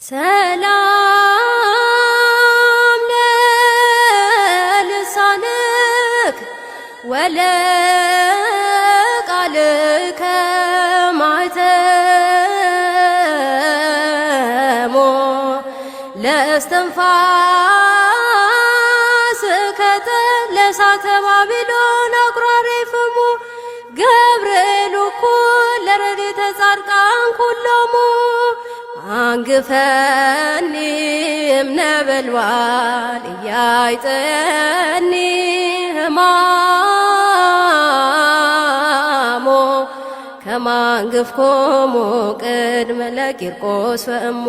ሰላም ለልሳንክ ወለቃልከ ማኅተሞ ለእስትንፋስከ ለእሳተ ባቢሎን አቁራሪፍሙ ገብርኤል እኩል ለረድኤተ ጻድቃን ኩሎሙ አንግፈኒ እምነበልባል ኢያይጥየኒ ሕማሞ ከመ አንግፍኮሙ ቅድመ ለቂርቆስ ወእሞ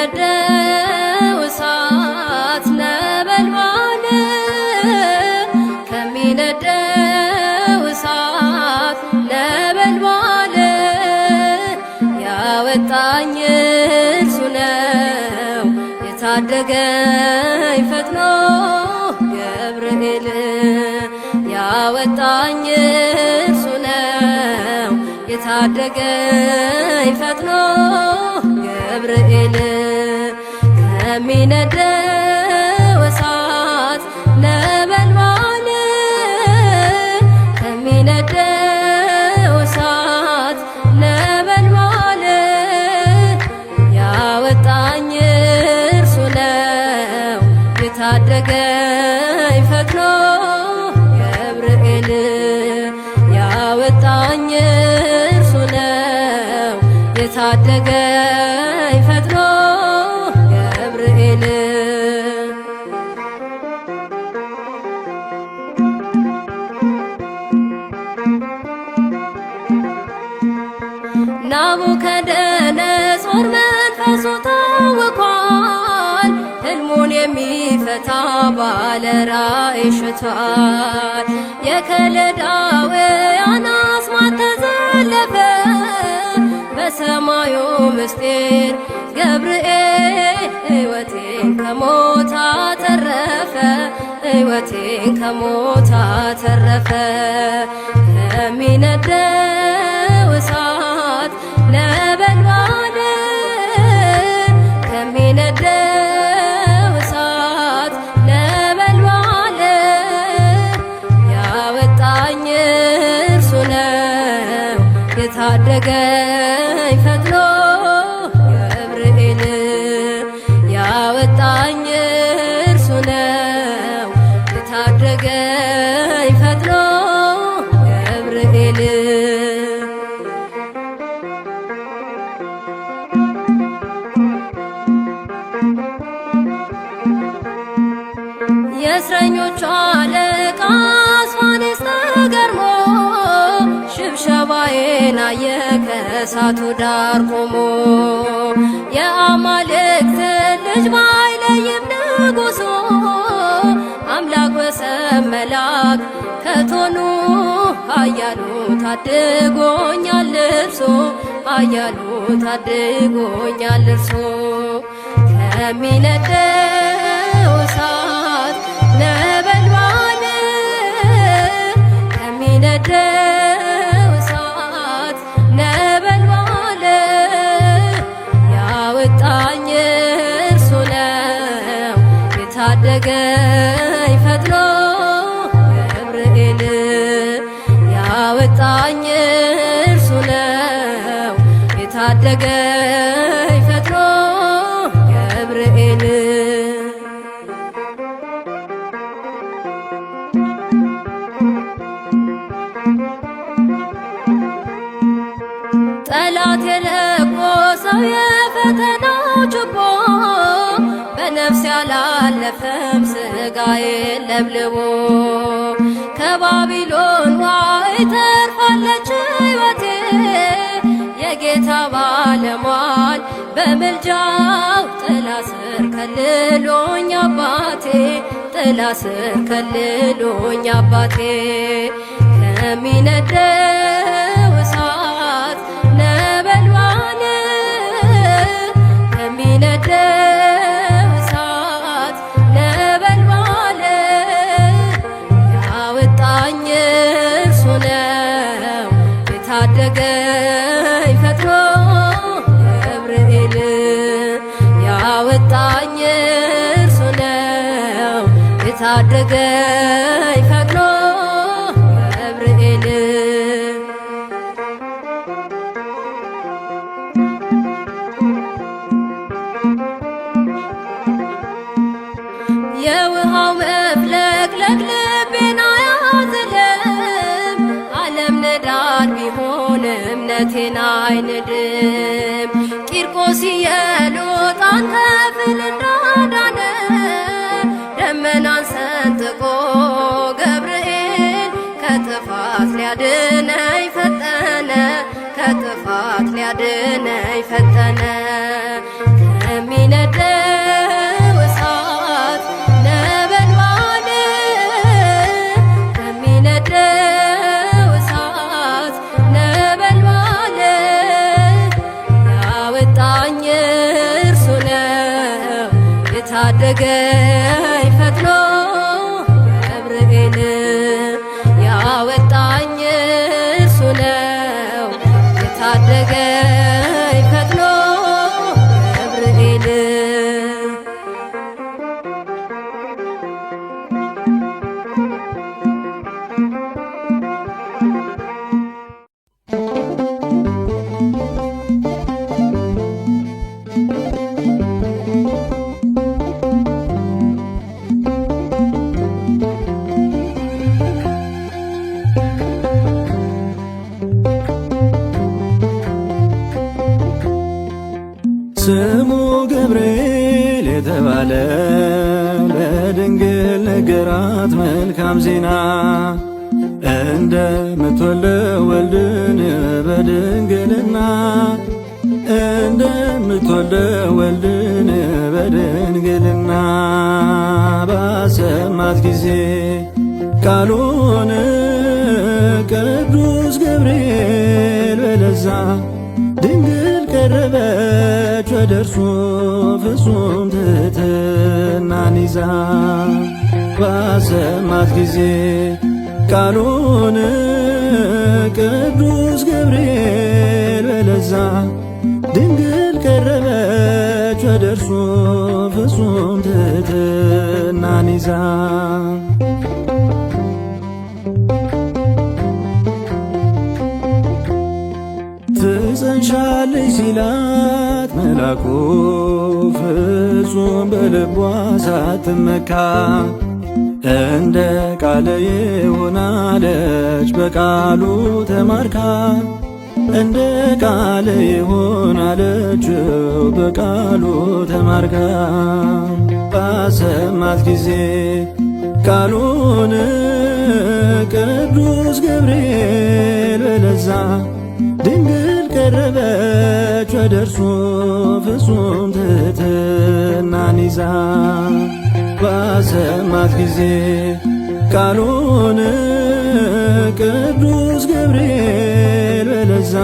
ከሚነደው እሳት ነበልባል ከሚነደው እሳት ነበልባል ያወጣኝ እርሱ ነው የታደገኝ ፈጥኖ ገብርኤል ያወጣኝ እርሱ ነው የታደገኝ ፈጥኖ ገብርኤል ከሚነደው እሳት ነበልባል ከሚነደው እሳት ነበልባል ያወጣኝ እርሱ ነው የታደገኝ ፈጥኖ ገብርኤል ያወጣኝ እርሱ ነው የታደገኝ ፈጥኖ ገብርኤል ናቡከደነፆር መንፈሱ ታውኳል ሕልሙን የሚፈታ ባለ ራእይ ሽቷል የከለዳውያን አስማት ተዘለፈ በሰማዩ ምስጢር ገብርኤል ሕይወቴን ከሞት አተረፈ ሕይወቴን ከሞት አተረፈ ከሚነደው እሳት ነበልባል ከሚነደው እሳት ነበልባል ያወጣኝ እርሱ ነው የታደገኝ ፈጥኖ ገብርኤል ያወጣኝ እርሱ ነው የታደገኝ ፈጥኖ ገብርኤል የእስረኞቹ አለቃ አስፋኔስ ተገርሞ ሽብሸባዬን አየ ከእሳቱ ዳር ቆሞ የአማልክት ልጅ ባይለይም ንጉሡ አምላክ ወሰብ መልአክ ከቶኑ ኃያሉ ታድጎኛል እርሱ ኃያሉ ታድጎኛል እርሱ ከሚነደው እሳት ነበልባል ከሚነደው እሳት ነበልባል ያወጣኝ እርሱ ነው የታደገኝ ፈጥኖ ገብርኤል ያወጣኝ እርሱ ነው የታደገኝ ፈጥኖ ገብርኤል ጠላት የለኮሰው የፈተናው ችቦ በነፍስ ያላለፈም ሥጋዬን ለብልቦ ከባቢሎን ዋይ ተርፋለች ሕይወቴ የጌታ ባለሟል በምልጃው ጥላ ስር ከልሎኝ አባቴ ጥላ ስር ከልሎኝ አባቴ ከሚነደው እሳት ነበልባል ከሚነደው እሳት ነበልባል ያወጣኝ እርሱ ነው የታደገኝ ፈጥኖ ገብርኤል ያወጣኝ እርሱ ነው የታደገኝ ፈጥኖ ገብርኤል የውሃው መፍለቅለቅ ልቤን አያዝልም ዓለም ንዳድ ቢሆን እምነቴን አይንድም ቂርቆስ ኢየሉጣ አንተ ፍል እንዳዳነ ደመናን ሰንጥቆ ገብርኤል ከጥፋት ሊያድነኝ ፈጠነ ከጥፋት ሊያድነኝ ፈጠነ ከሚነደው እሳት ነበልባል ከሚነደው እሳት ነበልባል ያወጣኝ እርሱ ነው የታደገኝ ፈጥኖ ገብርኤል ያወጣኝ እርሱ ነው የታደገኝ ፈጥኖ ገብርኤል ስሙ ገብርኤል የተባለ ለድንግል ነገራት መልካም ዜና እንደምትወልደው ወልድን በድንግልና እንደምትወልደው ወልድን በድንግልና ባሰማት ጊዜ ቃሉን ቅዱስ ገብርኤል በለዛ ድንግል ቀረበች ወደ እርሱ ፍጹም ትሕትናን ይዛ ባሰማት ጊዜ ቃሉን ቅዱስ ገብርኤል በለዛ ድንግል ቀረበች ወደ እርሱ ፍጹም ትሕትናን ይዛ ትጸንሻለች ሲላት መልአኩ ፍጹም በልቧ ሳትመካ እንደ ቃል ይሁን አለች በቃሉ ተማርካ እንደ ቃል ይሁን አለችው በቃሉ ተማርካ ባሰማት ጊዜ ቃሉን ቅዱስ ገብርኤል በለዛ ድንግል ቀረበች ወደ እርሱ ፍጹም ትሕትናን ይዛ ባሰማት ጊዜ ቃሉን ቅዱስ ገብርኤል በለዛ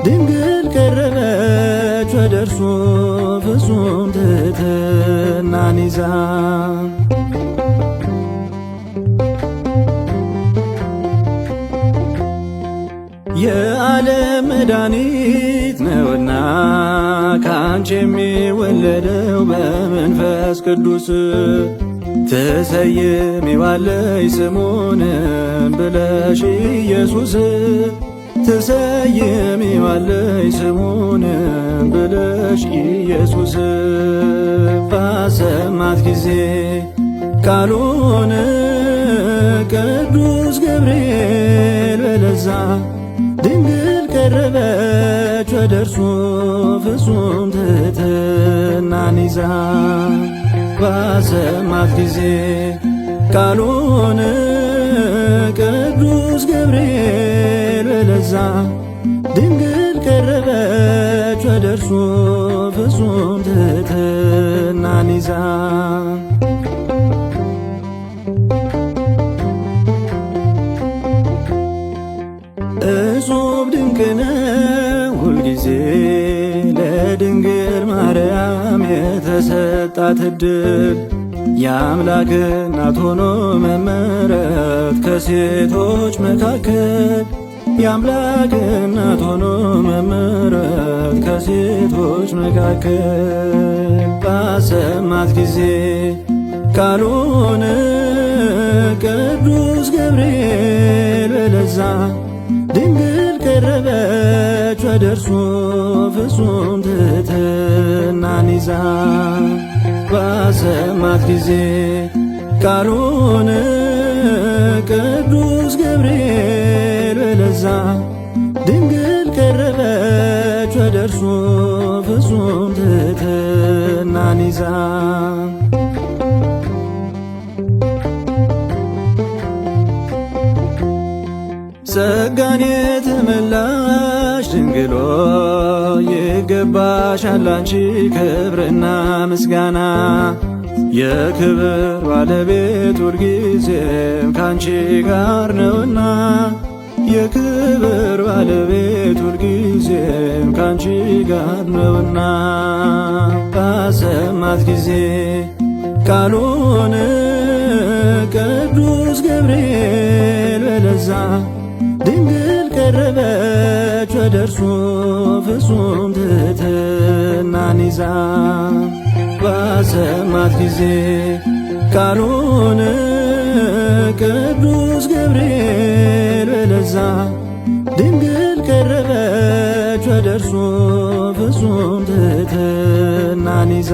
ድንግል ቀረበች ወደ እርሱ ፍጹም ትሕትናን ይዛ የዓለም መድኃኒት ነውና ካንቺ የሚወለደው በመንፈስ ቅዱስ ትሰይሚዋለሽ ስሙንም ብለሽ ኢየሱስ ትሰይሚዋለሽ ስሙንም ብለሽ ኢየሱስ ባሰማት ጊዜ ቃሉን ቅዱስ ገብርኤል በለዛ ድንግል ቀረበች ወደ እርሱ ፍጹም ትሕትናን ይዛ ባሰማት ጊዜ ቃሉን ቅዱስ ገብርኤል በለዛ ድንግል ቀረበች ወደ እርሱ ፍጹም ትሕትናን ይዛ ተሰጣት እድል የአምላክ እናት ሆኖ መመረጥ ከሴቶች መካከል የአምላክ እናት ሆኖ መመረጥ ከሴቶች መካከል ባሰማት ጊዜ ቃሉን ቅዱስ ገብርኤል በለዛ ድንግል ቀረበች ወደ እርሱ ፍጹም ትሕትናን ይዛ ባሰማት ጊዜ ቃሉን ቅዱስ ገብርኤል በለዛ ድንግል ቀረበች ወደ እርሱ ፍጹም ትሕትናን ይዛ ጸጋን የተመላሽ ድንግሎ ይገባሻል አንቺ ክብርና ምስጋና የክብር ባለቤት ሁልጊዜም ካንቺ ጋር ነውና የክብር ባለቤት ሁልጊዜም ካንቺ ጋር ነውና ባሰማት ጊዜ ቃሉን ቅዱስ ገብርኤል በለዛ ድንግል ቀረበች ወደ እርሱ ፍጹም ትሕትናን ይዛ ባሰማት ጊዜ ቃሉን ቅዱስ ገብርኤል በለዛ ድንግል ቀረበች ወደ እርሱ ፍጹም ትሕትናን ይዛ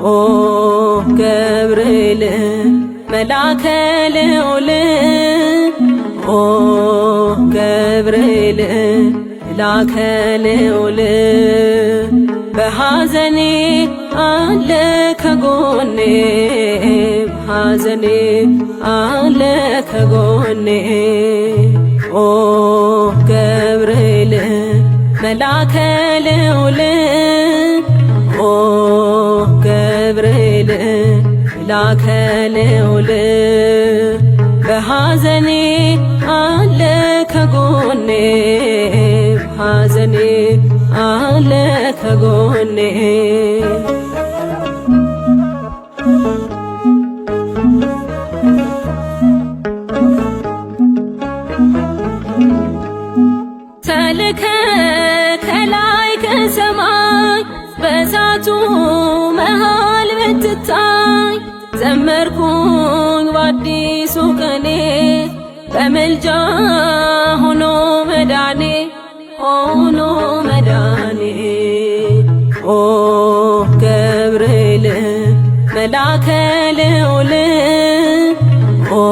ኦ ገብርኤል መላከ ልዑል ኦ ገብርኤል መላከ ልዑል በሐዘኔ አለ ከጎኔ በሐዘኔ አለ ከጎኔ ኦ ገብርኤል መላከ ልዑል ኦ ገብርኤል መላከ ልዑል በሐዘኔ አለ ከጎኔ በሐዘኔ አለ ከጎኔ ተልከ ከላይ ከሰማይ በእሳቱ መሃል ብትታይ ዘመርኩኝ በአዲሱ ቀኔ በምልጃ ሆኖ መዳኔ ሆኖ መዳኔ ኦ ገብርኤል መላከ ልዑል ኦ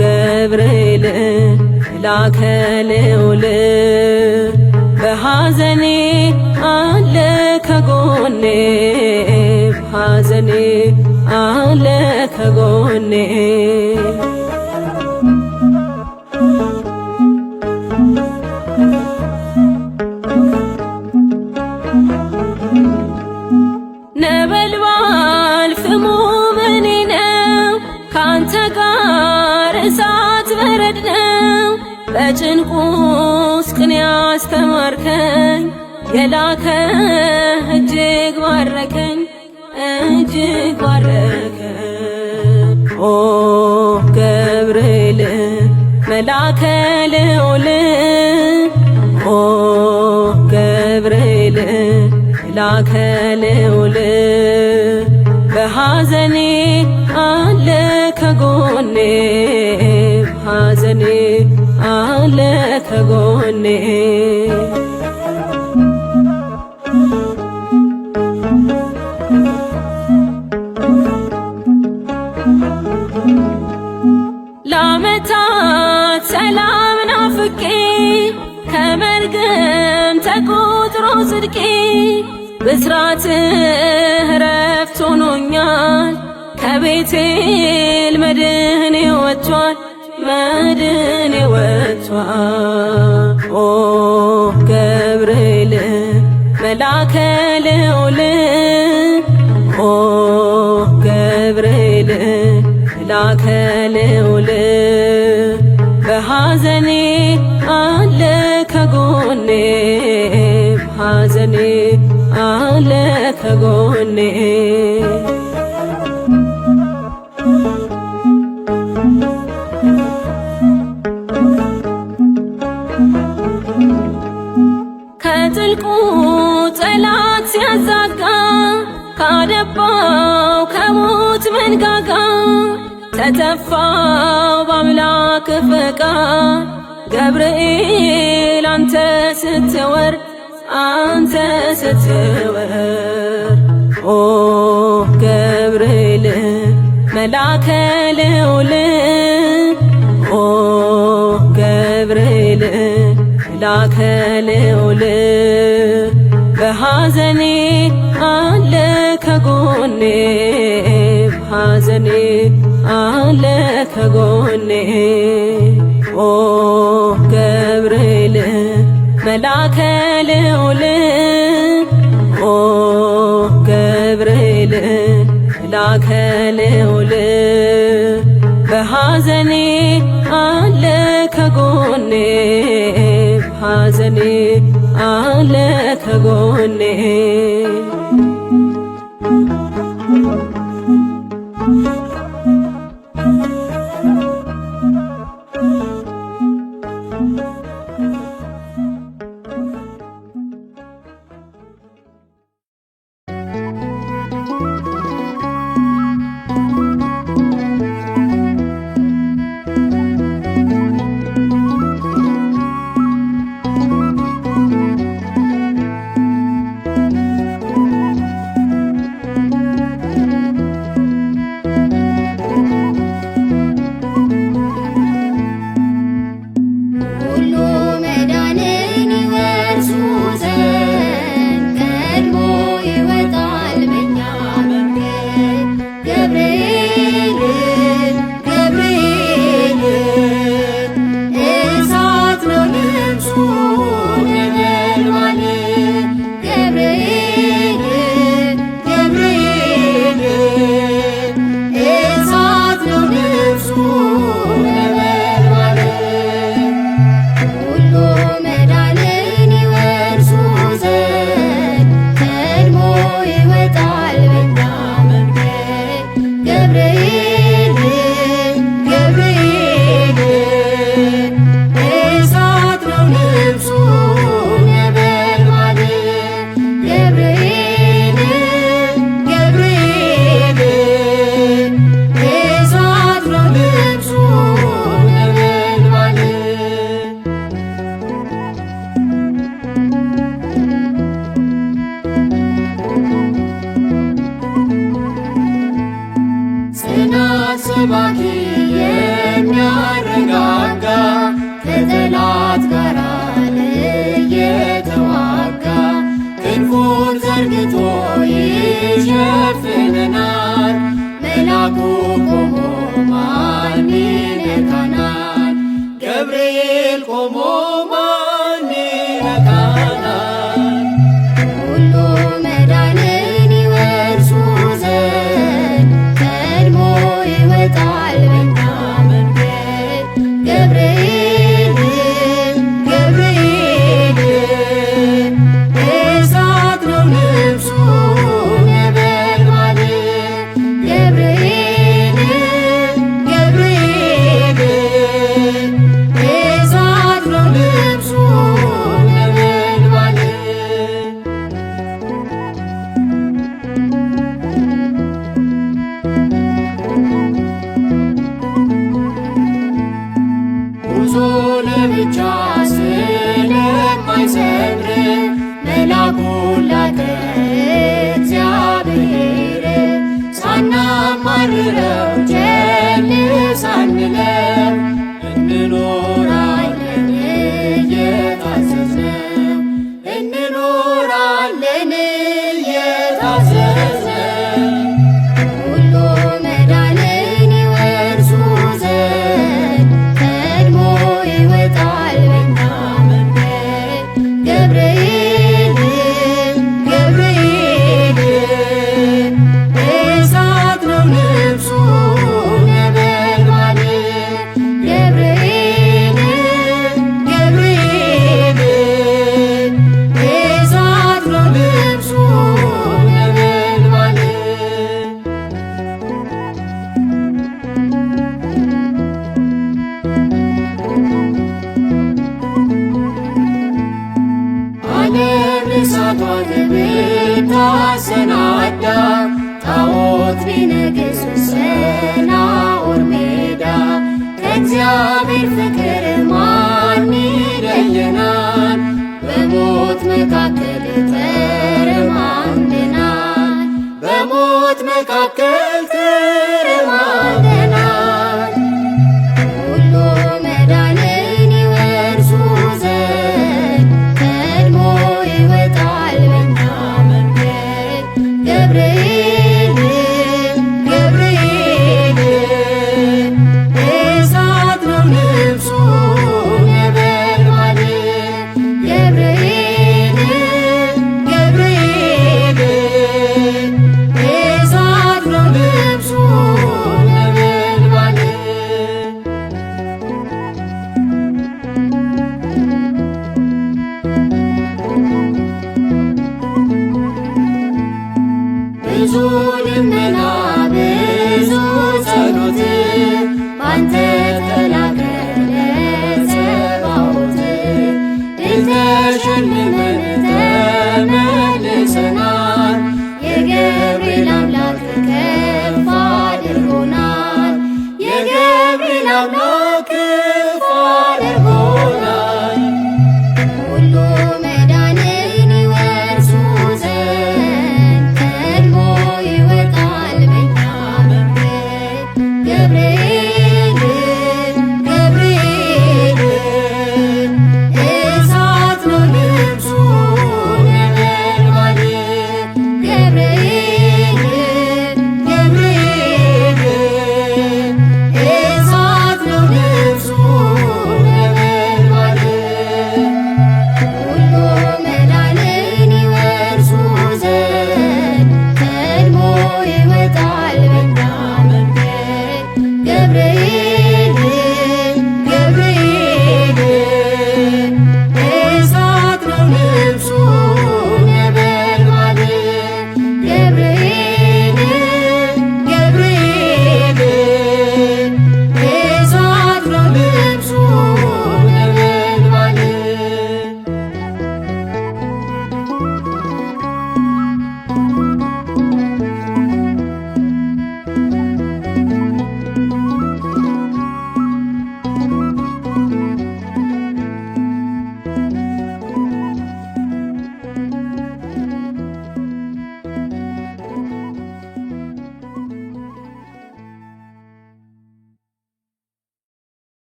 ገብርኤል መላከ ልዑል በሐዘኔ አለ ከጎኔ በሐዘኔ አለ ከጎኔ ነበልባል ፍሙ ምኔ ነው ካንተ ጋር እሳት በረድ ነው በጭንቁስ ቅኔ ያስተማርከኝ የላከ እጅግ ባረከኝ እጅግ ባረከኝ ኦ ገብርኤል መላከ ልዑል ኦ ገብርኤል መላከ ልዑል በሐዘኔ አለ ከጎኔ በሐዘኔ አለ ከጎኔ ለዓመታት ሰላም ናፍቄ ከመርገም ተቆጥሮ ጽድቄ ብስራትህ ዕረፍት ሆኖኛል ከቤቴል መድህኔ ወጥቷል መድህኔ ወጥቷል። ኦ ገብርኤል መላከ ልዑል ኦ ገብርኤል መላከ ልዑል በሐዘኔ አለ ከጎኔ በሐዘኔ አለ ከጎኔ ከጥልቁ ጠላት ሲያዛጋ ካደባው ከሞት መንጋጋ ተተፋው በአምላክ ፈቃድ ገብርኤል አንተ ስትወርድ አንተ ስትወርድ ኦ ገብርኤል መላከ ልዑል ኦ ገብርኤል መላከ ልዑል በሐዘኔ አለ ከጎኔ በሐዘኔ አለ ከጎኔ ኦ ገብርኤል መላከ ልዑል ኦ ገብርኤል መላከ ልዑል በሐዘኔ አለ ከጎኔ በሐዘኔ አለ ከጎኔ ሰባኪ የሚያረጋጋ ከጠላት ጋር እየተዋጋ ክንፉን ዘርግቶ ይሸፍነናል። መላኩ ቆሞ ማን ይነካናል? ገብርኤል ቆሞ ማን ይነካናል? ሁሉ መዳንን ይወርሱ ዘንድ ቀድሞ ይወጣል በኛ መንገድ። ገብርኤል ገብርኤል እሳት ነው ልብሱ ነበልባል። ገብርኤል ገብርኤል እሳት ነው ልብሱ ብቻ ስለማይሰብር መላኩን ላከ እግዚአብሔር። ሳናማርረው ቸል ሳንለው እንኖራለን እየታዘዝነው እንኖራለን እየታዘዝነው ሁሉ መዳንን ይወርሱ ዘንድ ቀድሞ ይወጣል በኛ መንገድ ገብርኤል ገብርኤል እሳት ነው ልብሱ ነበልባል ገብርኤል ገብርኤል እሳት ነው ልብሱ ነበልባል ዓለም እሳቷ ብታሰናዳ ጣዖት ቢነግስ በሰናዖር ሜዳ ከእግዚአብሔር ፍቅር ማን ይለየናል? በሞት መካከል ተረማምደናል በሞት መካከል ተረማምደናል ሁሉ መዳንን ይወርሱ ዘንድ ቀድሞ ይወጣል በኛ መንገድ ገብርኤል ገብርኤል እሳት ነው ልብሱ ነበልባል ገብርኤል ገብርኤል እሳት ነው ልብሱ ነበልባል ብዙ ልመና ብዙ ጸሎት ባንተ ተላከ ለጸባዖት ድል ተሸልመን ተመልሰናል የገብርኤል አምላክ ከፍ አድርጎናል የገብርኤል አምላክ ከፍ አድርጎናል ሁሉ መዳንን ይወርሱ ዘንድ ቀድሞ ይወጣል በኛ መንገድ ገብርኤል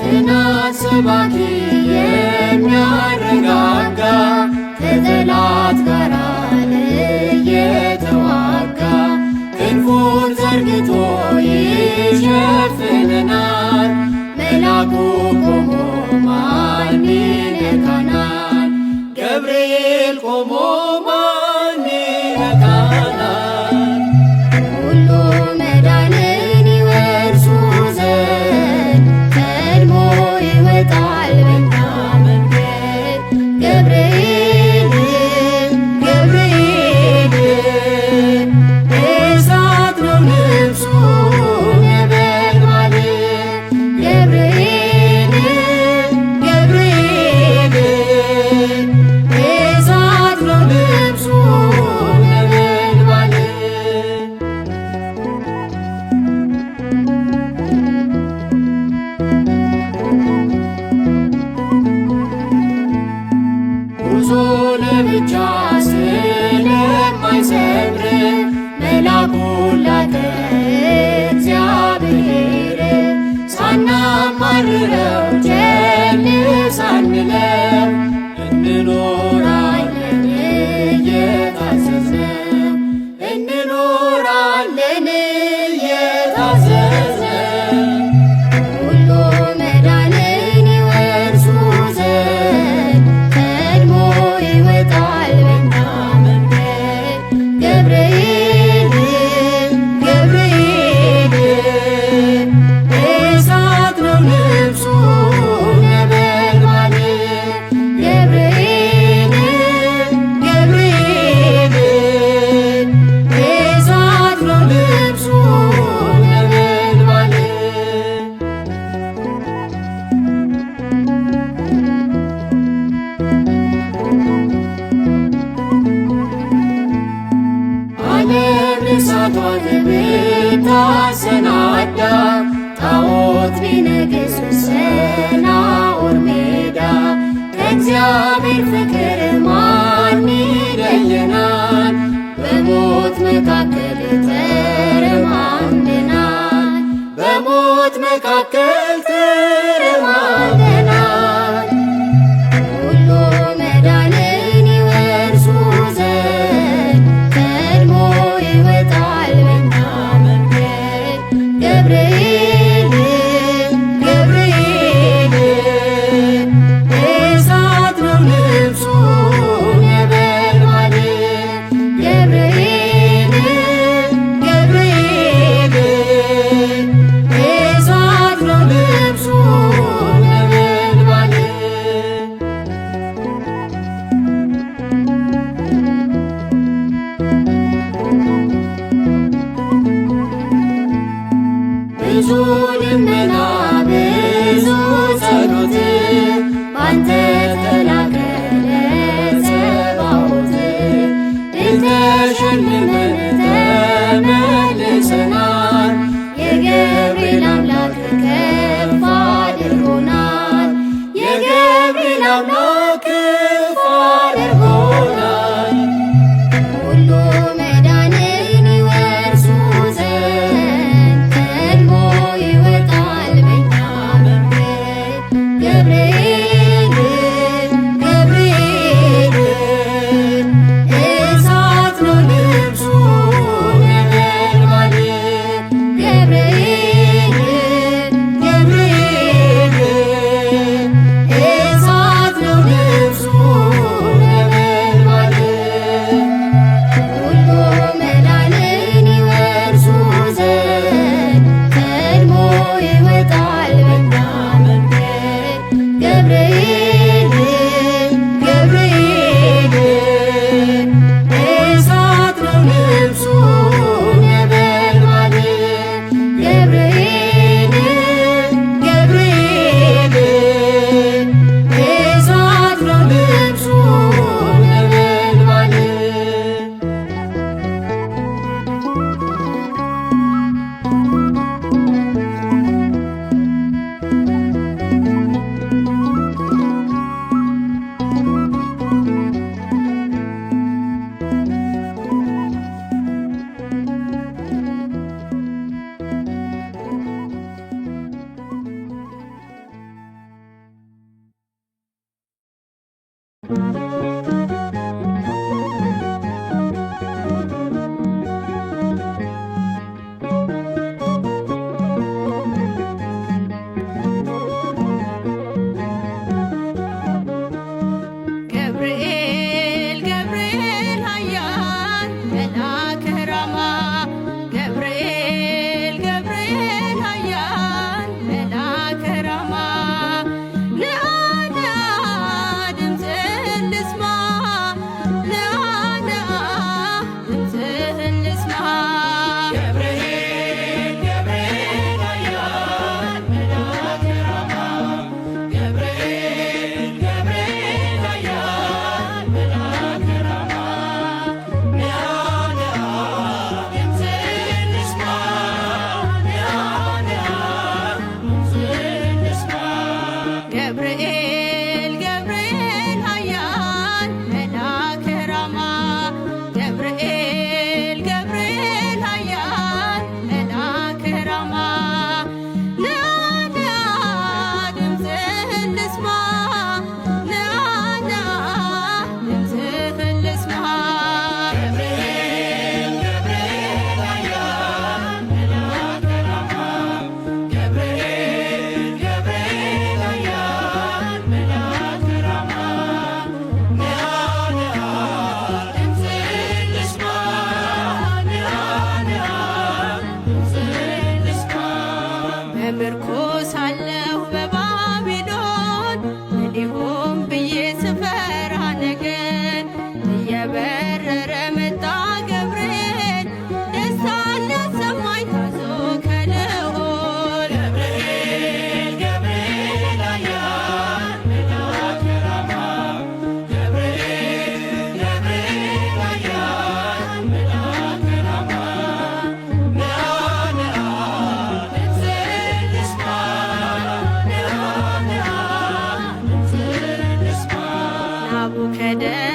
ጽናት ሰባኪ የሚያረጋጋ ከጠላት ጋር እየተዋጋ ክንፉን ዘርግቶ ይሸፍነናል። መላኩ ቆሞ ማን ይነካናል? ገብርኤል ቆሞ ማን ይነካናል? ሁሉ መዳንን ይወርሱ ዘንድ ቀድሞ ይወጣል በኛ መንገድ። ገብርኤል ገብርኤል እሳት ነው ልብሱ ነበልባል። ገብርኤል ገብርኤል እሳት ነው ልብሱ ነበልባል። ጉዞ ለብቻ ስለማይሰምር መላኩን ላከ እግዚአብሔር። ሳናማርረው ቸል ሳንለው እንኖራለን እየታዘዝነው እንኖራለን እየታዘዝነው። ሁሉ መዳንን ይወርሱ ዘንድ ቀድሞ ይወጣል በኛ መንገድ። ገብርኤል ገብርኤል እሳት ነው ልብሱ ነበልባል። ገብርኤል ገብርኤል እሳት ነው ልብሱ ነበልባል። ዓለም እሳቷን ብታሰናዳ ጣዖት ቢነግስ ሰናዖር ሜዳ ከእግዚአብሔር ፍቅር ማን ይለየናል? በሞት መካከል ተረማምደናል። በሞት መካከል ተረማምደናል። ሁሉ መዳንን ይወርሱ ዘንድ ቀድሞ ይወጣል በኛ መንገድ። ገብርኤል ገብርኤል እሳት ነው ልብሱ ነበልባል። ገብርኤል ገብርኤል እሳት ነው ልብሱ ነበልባል። ብዙ ልመና ብዙ ጸሎት ባንተ ተላከለ ጸባዖት። ድል ተሸልመን ተመልሰናል። የገብርኤል አምላክ ከፍ አድርጎናል። የገብርኤል አምላክ ከፍ አድርጎናል። ሁሉ መዳንን ይወርሱ ዘንድ ቀድሞ ይወጣል በኛ መንገድ። ገብርኤል ገብርኤል እሳት ነው ልብሱ ነበልባል። ገብርኤል ገብርኤል እሳት ነው ልብሱ ነበልባል። ሁሉ መዳንን ይወርሱ ዘንድ ቀድሞ ይወጣል በኛ መንገድ። ሳለሁ በባቢሎን እንዲሁም ብዬ ስፈራ ነገን እየበረረ መጣ ገብርኤል ደስታን ሊያሰማኝ ታዞ ከልዑል ገብርኤል ገብርኤል ኃያል መልአከ ራማ ገብርኤል ገብርኤል ኃያል መልአከ ራማ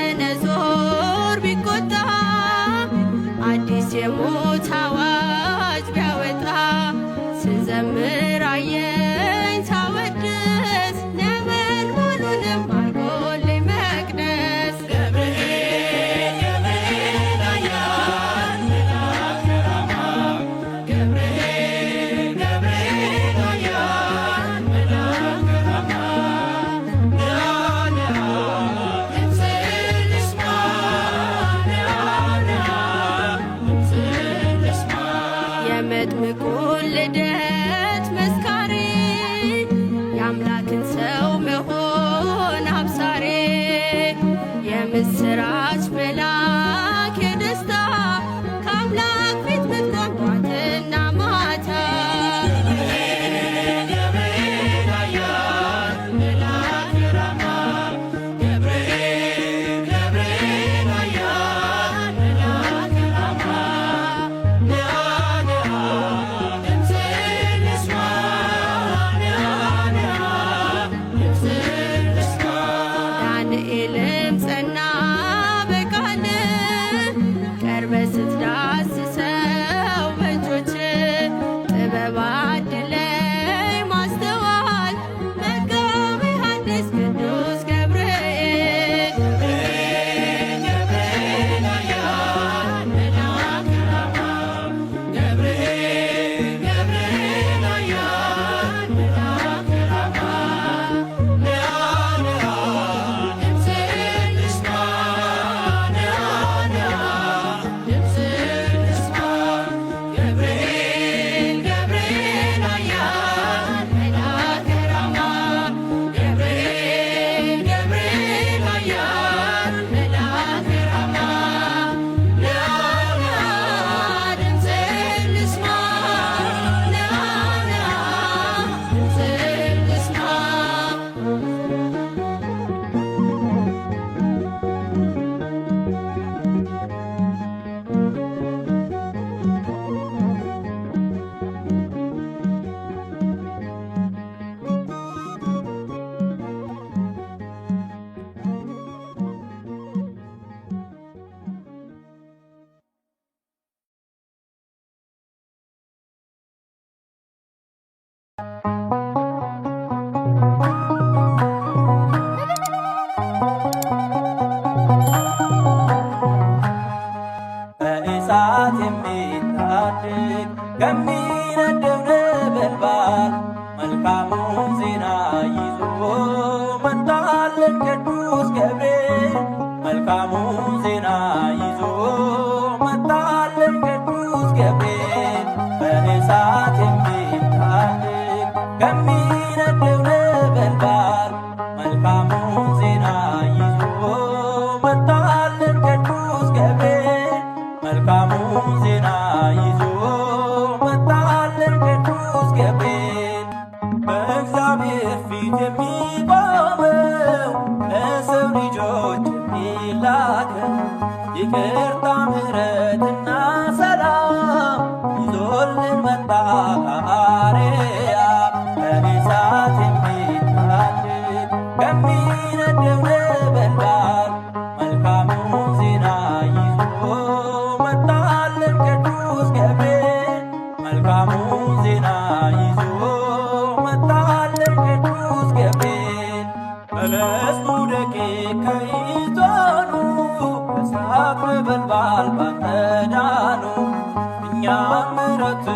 ናቡከደነጾር ቢቆጣ አዲስ የሞት አዋጅ ቢያወጣ ስዘምር አየኝ ሳወድስ ነበልባሉንም አርጎልኝ መቅደስ ገብርኤል ገብርኤል ኃያል መልአከ ራማ ገብርኤል ገብርኤል ኃያል መልአከ ራማ የመጥምቁን ልደት መስካሪ የአምላክን ሰው መሆን አብሳሪ የምስራች መላክ የደስታ ከአምላክ ፊት ምትቆም ጧትና ማታ ገብርኤል ኃያል መልአከ ራማ ገብርኤል ገብርኤል ኃያል መልአከ ራማ ዳንኤልም ጸና በቃል ቀርበ ስትዳስሰው በእጆች ጥበብ አድለኝ ማስተዋል መጋቤ ሐዲስ ቅዱስ ገብርኤል ገብርኤል ኃያል መልአከ ራማ ገብርኤል ገብርኤል ኃያል መልአከ ራማ በእሳት የሚታደግ ከሚነደው ነበልባል መልካሙን ዜና ይዞ መጣልን ቅዱስ ገብርኤል መልካሙን ዜና ይዞ መጣልን ቅዱስ ገብርኤል በእሳት የሚታደግ ከሚነደው ነበልባል መልካሙን ዜና ይዞ መጣልን ቅዱስ ገብርኤል መልካሙን ዜና ይዞ መጣልን ቅዱስ ገብርኤል በእግዚአብሔር ፊት የሚቆመው ለሰው ልጆች የሚላከው ይቅርታ ምሕረትና ሰላም ይዞልን መጣ ከአርያም በእሳት የሚታደግ ከሚነደው ነበልባል መልካሙን ዜና ይዞ መጣልን ቅዱስ ገብርኤል መልካሙን ዜና ይዞ መጣልን ቅዱስ ገብርኤል በለስቱ ደቂቅ ከይቶኑ እሳት ነበልባል ባንተ ዳኑ እኛም ምሕረት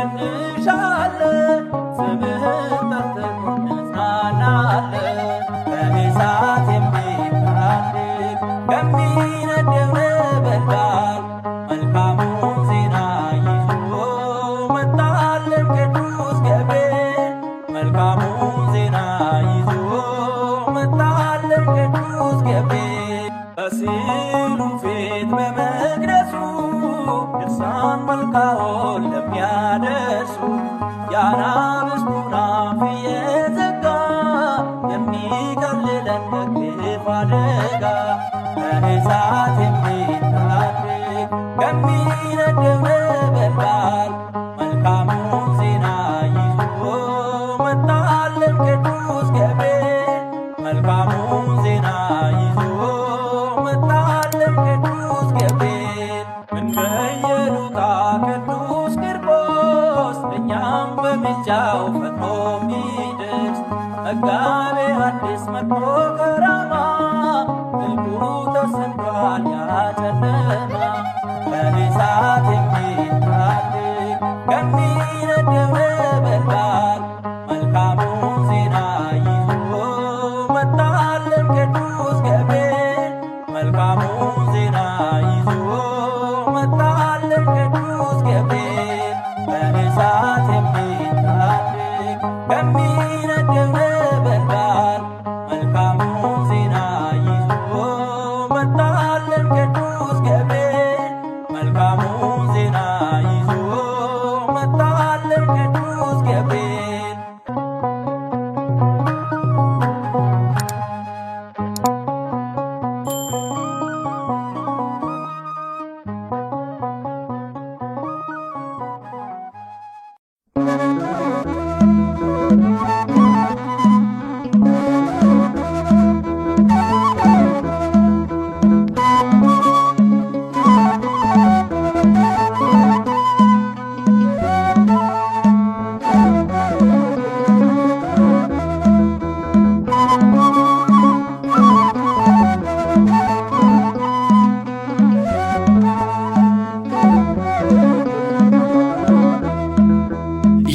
እንሻለን ስምህን ጠርተን እንጽናናለን በእሳት የሚታደግ ከሚነደው ነበልባል መልካሙን ዜና ይዞ መጣልን ቅዱስ ገብርኤል መልካሙን ዜና ይዞ መጣልን ቅዱስ ገብርኤል። በስዕሉ ፊት በመቅደሱ ድርሳን መልካውን ለሚያደርሱ የአናብስቱን አፍ እየዘጋ የሚከልለን ከክፉ አደጋ በእሳት የሚታደግ ከሚነደው ነበልባል መልካሙን ዜና ይዞ መጣልን ቅዱስ ገብርኤል። መልካሙን ዜና ይዞ መጣልን ቅዱስ ገብርኤል። እንደ ኢየሉጣ ቅዱስ ቂርቆስ እኛም በምልጃው ፈጥኖ ሚደርስ መጋቤ ሐዲስ መጥቶ ከራማ ጥልቁ ተሰንዷል ያ ጨለማ በእሳት የሚታደግ ከሚነደው ነበልባል መልካሙን ዜና ይዞ መጣልን ቅዱስ ገብርኤል። መልካሙን ዜና ይዞ መጣልን ቅዱስ ገብርኤል። በእሳት የሚታደግ ከሚነደው ነበልባል መልካሙን ዜና ይዞ መጣልን ቅዱስ ገብርኤል። መልካሙን ዜና ይዞ መጣልን ቅዱስ ገብርኤል።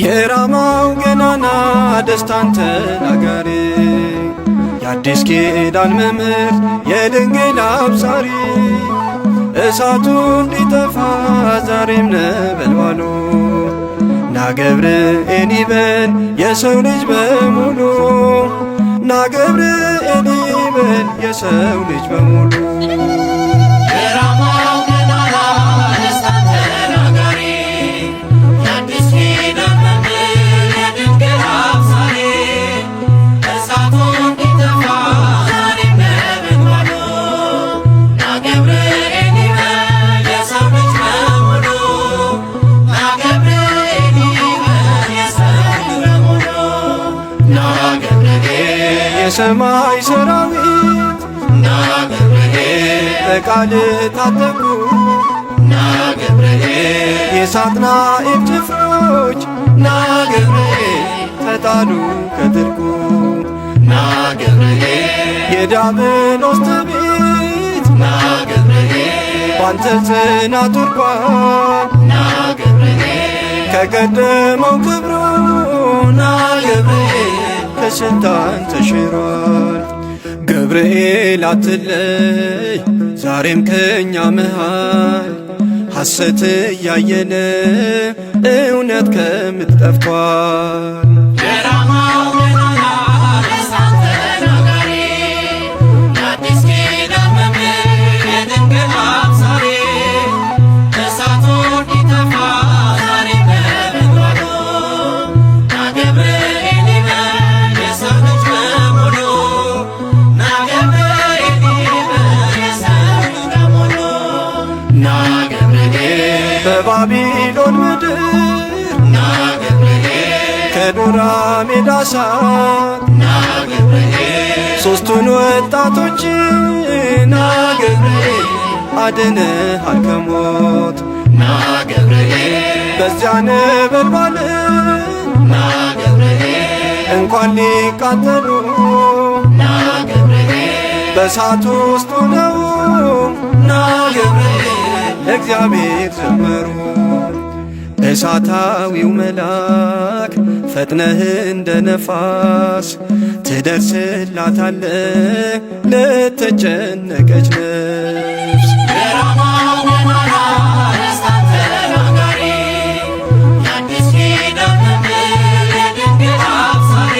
የራማው ገናና ደስታን ተናጋሪ የአዲስ ኪዳን መምህር የድንግል አብሳሪ እሳቱ እንዲጠፋ ዛሬም ነበልባሉ ና ገብርኤል ይበል የሰው ልጅ በሙሉ ና ገብርኤል ይበል የሰው ልጅ በሙሉ የራማው ገናና ደስታን ተናጋሪ የአዲስ ኪዳን መምህር የድንግል አብሳሪ እሳቱ እንዲጠፋ ዛሬም ነበልባሉ ና ገብርኤል ይበል የሰው ልጅ በሙሉ ና ገብርኤል ይበል የሰው ልጅ በሙሉ ና ገብርኤል የሰማይ ሰራዊት ና ገብርኤል በቃል ታጠቁ ና ገብርኤል የሳጥናኤል ጭፍሮች ና ገብርኤል ተጣሉ ከጥልቁ ና ገብርኤል የዲያብሎስ ትዕቢት ና ገብርኤል ባንተ ጽናት ወድቋል ና ገብርኤል ከቀደመው ክብሩ ና ገብርኤል ከስልጣን ተሽሯል። ገብርኤል አትለይ ዛሬም ከኛ መሃል ሐሰት እያየለ እውነት ከምት ጠፍቷል። የራማው ገናና ደስታን ተናጋሪ የአዲስ ኪዳን መምህር የድንግል አብሳሪ እሳቱ እንዲጠፋ ዛሬም ነበልባሉ ና ገብርኤል ይበል የሰው ልጅ በሙሉ ና ገብርኤል ይበል የሰው ልጅ በሙሉ ና ገብርኤል በባቢሎን ምድር ና ገብርኤል ከዱራ ሜዳ ሳት ና ገብርኤል ሦስቱን ወጣቶች ና ገብርኤል አድነሃል ከሞት ና ገብርኤል በዚያ ነበልባል ና ገብርኤል እንኳን ሊቃጠሉ ና ገብርኤል በእሳት ውስጥ ሆነው ና ገብርኤል ለእግዚአብሔር ዘመሩ። እሳታዊው መልአክ ፈጥነህ እንደ ነፋስ ትደርስላታለ ለተጨነቀች ነፍስ። የራማው ገናና ደስታን ተናጋሪ የአዲስ ኪዳን መምህር የድንግል አብሳሪ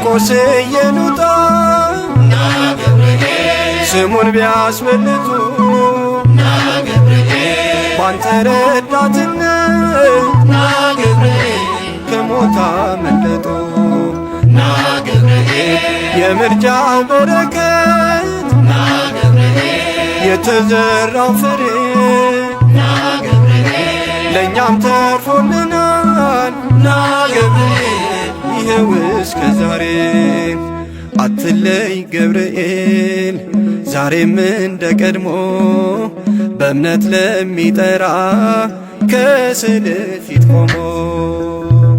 ቂርቆስ የኑጣ ና ገብርኤል ስሙን ቢያስበልጡ ና ገብርኤል ባንተ ረዳትነት ና ገብርኤል ከሞት አመለጡ። ና ገብርኤል የምልጃ በረከት ና ገብርኤል የተዘራው ፍሬ ና ገብርኤል ለእኛም ተርፎልናል። ና ገብርኤል ይኸው እስከ ዛሬ አትለይ ገብርኤል ዛሬም እንደ ቀድሞ በእምነት ለሚጠራ ከስዕል ፊት ቆሞ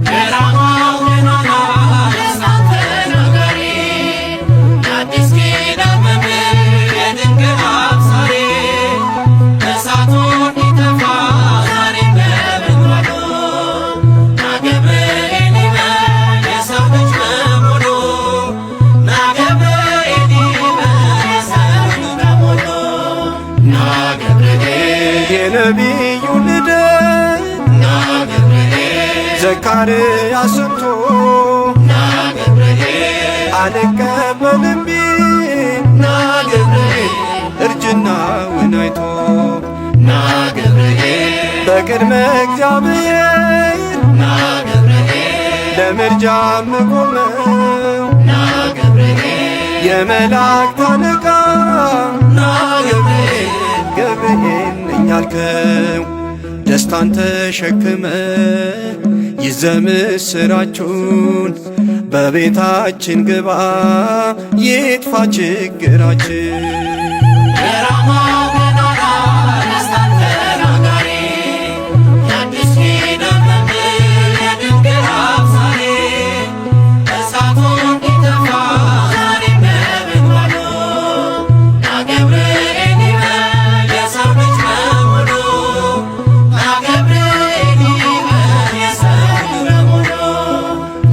የራማው ገናና የእሳት ተናጋሪ የአዲስ ኪዳን መምህር የድንግል አብሳሪ እሳቱ እንዲጠፋ ዛሬም ለመግባቱ ና ገብርኤል ይበል የሰው ልጅ በሙሉ ና ገብርኤል ይበል የሰው ልጅ በሙሉ ና ገብርኤል የነቢዩ ልደት ና ገብርኤል ዘካርያስ ሰምቶ ና ገብርኤል አልቀበልም ቢል ና ገብርኤል እርጅናውን አይቶ ና ገብርኤል በቅድመ እግዚአብሔር ና ገብርኤል ለምልጃ ምቆመው ና ገብርኤል የመላእክት አለቃ ና ገብርኤል ገብርኤል ነኝ አልከው ደስታን ተሸክመ ይዘህ ምስራቹን በቤታችን ግባ ይጥፋ ችግራችን። የራማው ገናና የእሳት ተናጋሪ የአዲስ ኪዳን መምህር የድንግል አብሳሪ እሳቱ እንዲጠፋ ዛሬም በምግባሩ ና ገብርኤል ይበል የሰው ልጅ በሙሉ ና ገብርኤል ይበል የሰው ልጅ በሙሉ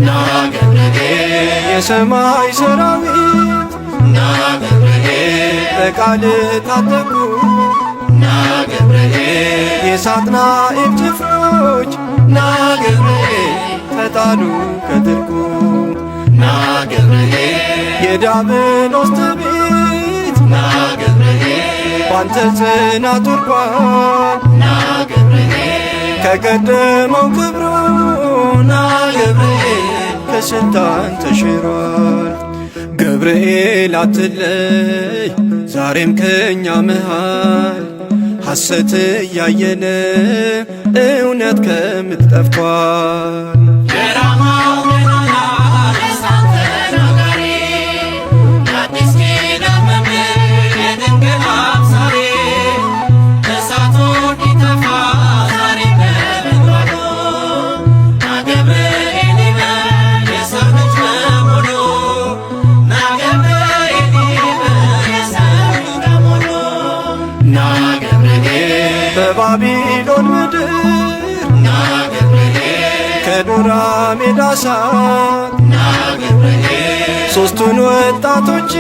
ና ገብርኤል የሰማይ ሰራዊት ና ገብርኤል በቃል ታጠቁ ና ገብርኤል የሳጥናኤል ጭፍሮች ና ገብርኤል ተጣሉ ከጥልቁ ና ገብርኤል የዲያብሎስ ትዕቢት ና ገብርኤል ባንተ ጽናት ወድቋል ና ገብርኤል ከቀደመው ክብሩ ና ገብርኤል ከስልጣን ተሽሯል። ገብርኤል አትለይ ዛሬም ከእኛ መሃል ሐሰት እያየነ እውነት ከምት ጠፍቷል። የራማው ገናና የእሳት ተናጋሪ የአዲስ ኪዳን መምህር የድንግል አብሳሪ እሳቱ እንዲጠፋ ዛሬም በምግባሩ ና ገብርኤል ይበል የሰው ልጅ በሙሉ ና ገብርኤል ይበል የሰው ልጅ በሙሉ ና ገብርኤል በባቢሎን ምድር ና ገብርኤል ከዱራ ሜዳ ሳት ና ገብርኤል ሦስቱን ወጣቶች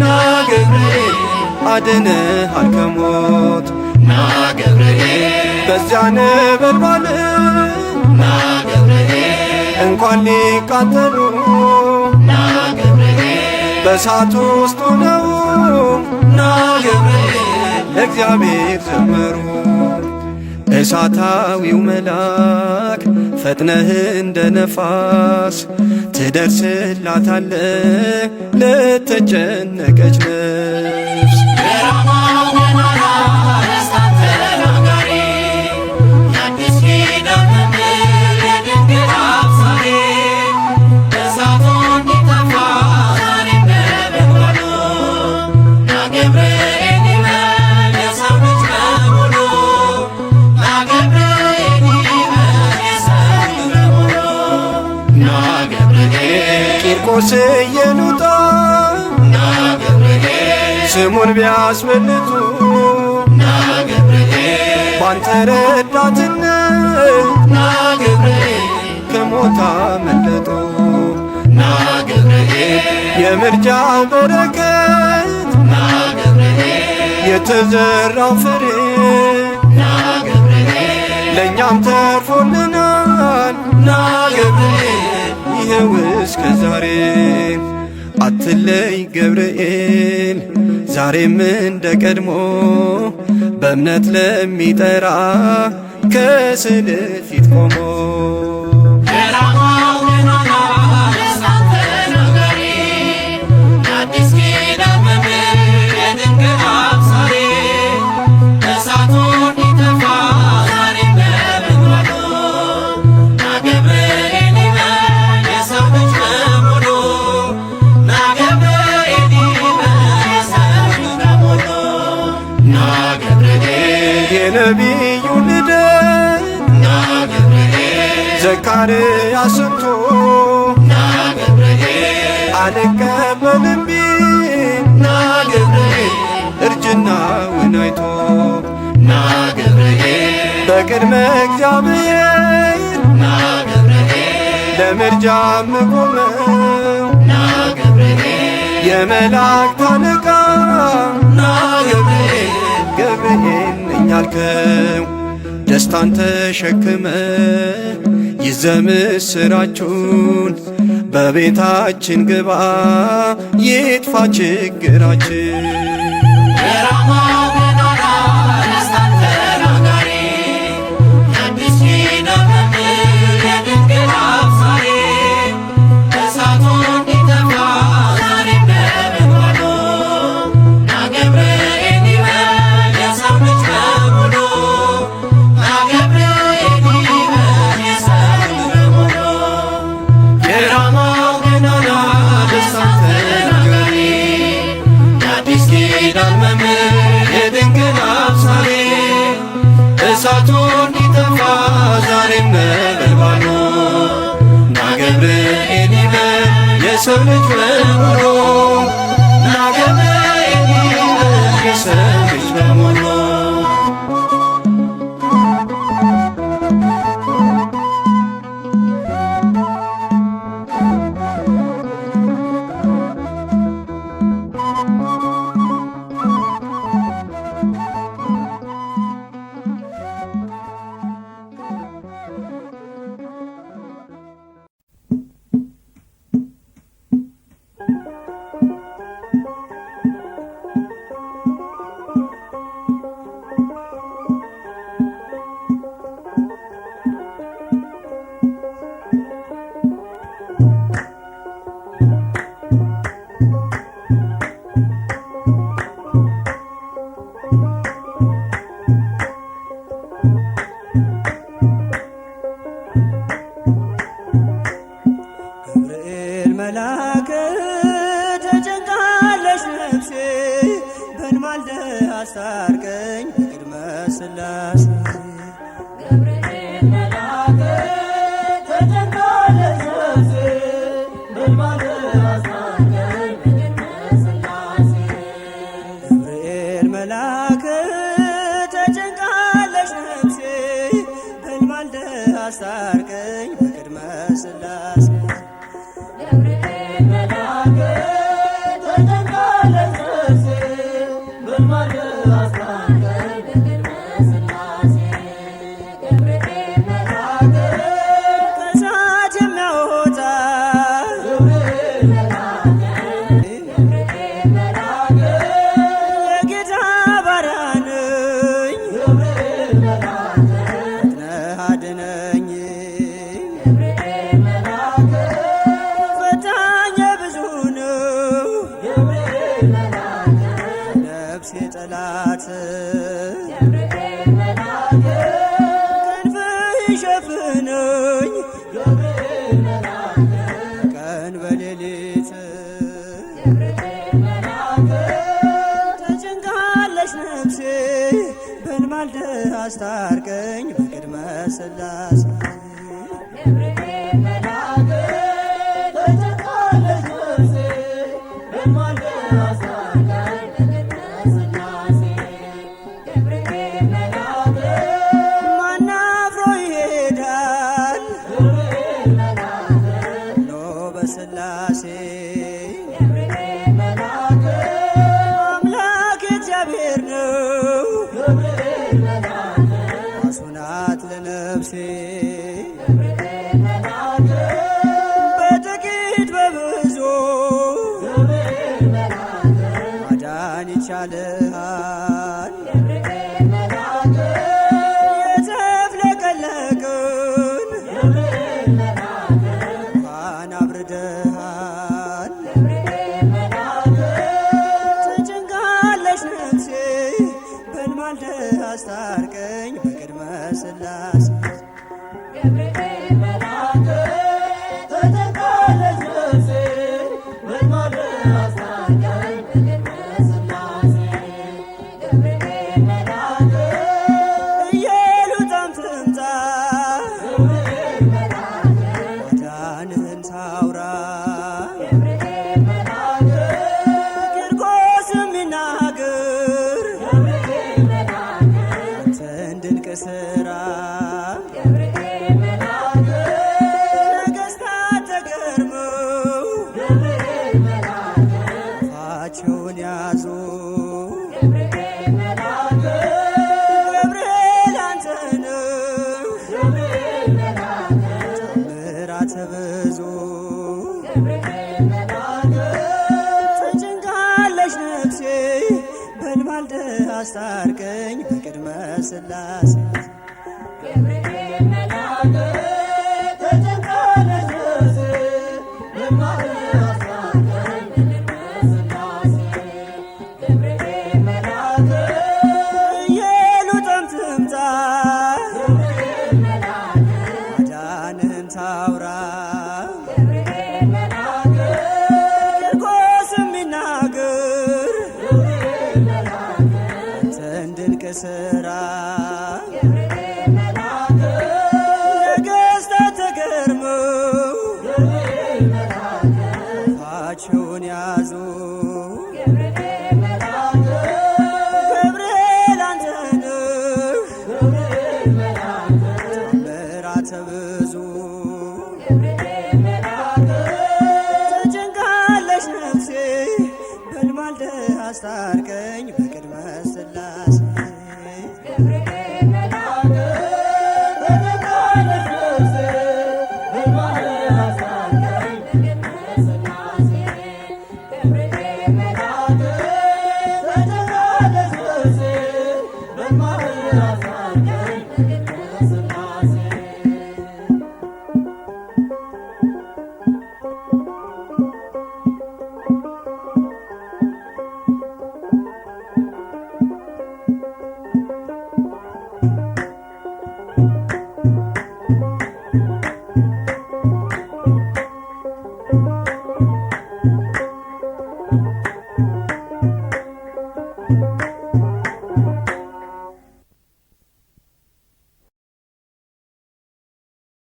ና ገብርኤል አድነሃል ከሞት ና ገብርኤል በዚያ ነበልባል ና ገብርኤል እንኳን ሊቃጠሉ ና ገብርኤል በእሳት ውስጥ ሆነው ና ገብርኤል ለእግዚአብሔር ዘመሩ። እሳታዊው መልአክ ፈጥነህ እንደ ነፋስ ትደርስላታለ ለተጨነቀች ነፍስ። የራማው ገናና የእሳት ተናጋሪ የአዲስ ኪዳን መምህር የድንግል አብሳሪ እሳቱ እንዲጠፋ ዛሬም በምግባሩ ና ገብርኤል ይበል የሰው ልጅ በሙሉ ና ገብርኤል ይበል የሰው ልጅ በሙሉ ና ገብርኤል ቂርቆስ የኑጣ ና ገብርኤል ስሙን ቢያስበልጡ ና ገብርኤል ባንተ ረዳትነት ና ገብርኤል ከሞት አመለጡ። ና ገብርኤል የምልጃ በረከት ና ገብርኤል የተዘራው ፍሬ ና ገብርኤል ለእኛም ተርፎልናል። ና ገብርኤል ይኸው እስከ ዛሬ አትለይ ገብርኤል ዛሬም እንደ ቀድሞ በእምነት ለሚጠራ ከስዕል ፊት ቆሞ የነቢዩ ልደት ዘካርያስ ሰምቶ አልቀበልም ቢል ና ገብርኤል እርጅናውን አይቶ በቅድመ እግዚአብሔር ለምልጃ ምቆመው የመላእክት አለቃ ገብርኤል ነኝ ያልከው ደስታን ተሸክመ ይዘህ ምስራቹን በቤታችን ግባ ይጥፋ ችግራችን እሳቱ እንዲጠፋ ዛሬም ነበልባሉ ና ገብርኤል ይበል የሰው ልጅ በሙሉ ና ገብርኤል ይበል የሰው ልጅ በሙሉ መልአክ ተጨንቃለች ነፍሴ በንማልደ አስታርቀኝ በቅድመ ሥላሴ ገብርኤል መልአክ ተጨንቃለች ነፍሴ በንማልደ አስታርቀኝ በቅድመ ሥላሴ ገብርኤል መልአክ ተጨንቃለች ነፍሴ በንማልደ አስታርቀኝ በቅድመ ሥላሴ ገብርኤል መልአክ ተጨንቃለች ነፍሴ በንማልደ አስታርቀኝ በቅድመ ሥላሴ ገብርኤል መልአክ ከእሳት የሚያወጣ ገብርኤል መልአክ የጌታ ባሪያ ነኝ ገብርኤል መልአክ ነህ አድነኝ ገብርኤል መልአክ ፈታኝ ብዙ ነው ገብርኤል መልአክ ነፍሴ ጠላት ገብርኤል መልአክ ክንፍህ ይሸፍነኝ ገብርኤል መልአክ ቀን በሌሊት ገብርኤል መልአክ ተጨንቃለች ነፍሴ በንማልደ አስታርቀኝ በቅድመ ሥላሴ ገብርኤል መልአክ ተጨንቃለች ነፍሴ በንማልደ አስታርቀኝ በቅድመ ሥላሴ ገብርኤል መልአክ ማን አፍሮ ይሄዳል ገብርኤል መልአክ ኖ በሥላሴ ገብርኤል መልአክ አምላክ እግዚአብሔር ነው ገብርኤል መልአክ ዋስ ናት ለነፍሴ ገብርኤል መልአክ በጠ ይሻልሃል ገብርኤል መልአክ የተፍለቀለቅን ገብርኤል መልአክ ውሃን አብርደሃል ገብርኤል መልአክ ተጨንቃለች ነፍሴ በልማልደህ አስታርቀኝ በቅድመ ሥላሴ ገብርኤል መልአክ ተጨንቃለች ነፍሴ በልማልደህ አስታርቀኝ በቅድመ ሥላሴ ገብርኤል መልአክ ኢየሉጣም ትምጣ ገብርኤል መልአክ ማዳንህን ታውራ ገብርኤል መልአክ ቂርቆስም ይናገር ገብርኤል መልአክ አንተን ድንቅ ሥራ ገብርኤል መልአክ ነገሥታት ተገርመው ገብርኤል መልአክ አፋቸውን ያዙ ገብርኤል መልአክ ገብርኤል አንተ ነህ ገብርኤል መልአክ ምሕረት ብዙ ገብርኤል መልአክ ተጨንቃለች ነፍሴ በልማልደህ አስታርቀኝ በቅድመ ሥላሴ ገብርኤል መልአክ ተጨንቃለች ነፍሴ በልማልደህ አስታርቀኝ በቅድመ ሥላሴ ገብርኤል መልአክ ኢየሉጣም ትምጣ ገብርኤል መልአክ ማዳንህን ታውራ ገብርኤል መልአክ ቂርቆስም ይናገር ገብርኤል መልአክ አንተን ድንቅ ሥራ ገብርኤል መልአክ ነገሥታት ተገርመው ገብርኤል መልአክ አፋቸውን ያዙ ገብርኤል መልአክ ገብርኤል አንተ ነህ ገብርኤል መልአክ ምሕረት ብዙ ገብርኤል መልአክ ተጨንቃለች ነፍሴ በልማልደህ አስታርቀኝ